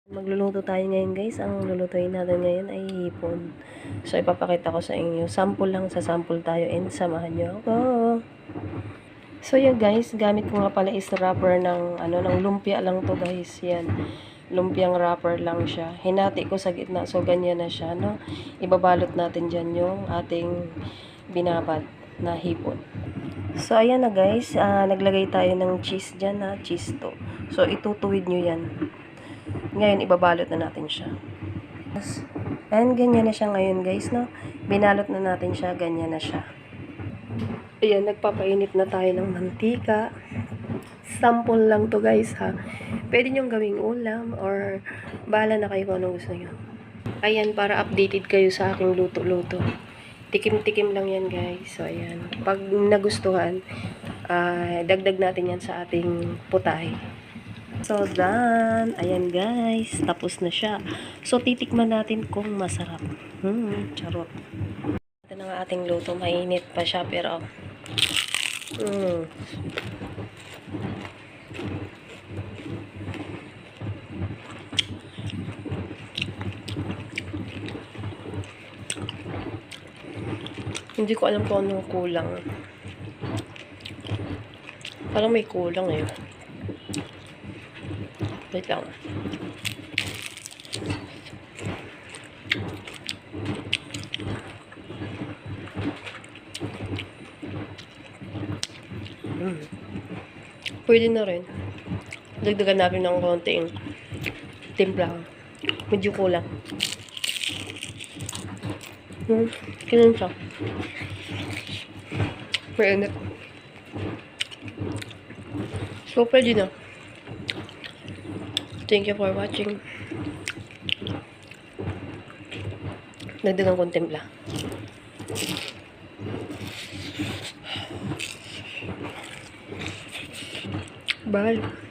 Magluluto tayo ngayon guys. Ang lulutuin natin ngayon ay hipon. So ipapakita ko sa inyo. Sample lang, sa sample tayo and samahan nyo ako. So yun guys, gamit ko nga pala is wrapper ng lumpia lang to guys. Yan. Lumpiang wrapper lang siya. Hinati ko sa gitna. So ganyan na siya, no. Ibabalot natin diyan yung ating binabad na hipon. So ayan na guys, naglagay tayo ng cheese diyan, na cheese to. So itutuwid nyo yan. Ngayon, ibabalot na natin siya. And ganyan na siya ngayon guys, no? Binalot na natin siya, ganyan na siya. Ayan, nagpapainit na tayo ng mantika. Sample lang to guys, ha? Pwede nyong gawing ulam or bahala na kayo kung anong gusto nyo. Ayan, para updated kayo sa aking luto-luto. Tikim-tikim lang yan guys. So ayan, pag nagustuhan, dagdag natin yan sa ating putahe. So done. Ayan guys, tapos na siya. So titikman natin kung masarap. Charot. Ito na nga ating luto. Mainit pa siya pero hindi ko alam kung anong kulang. Parang may kulang eh. Wait lang. Pwede na rin. Dagdagan natin ng konting timpla. Medyo kulang. Ganun siya. Mainit. So, pwede na. Thank you for watching. Dagdagan kong timpla. Bye.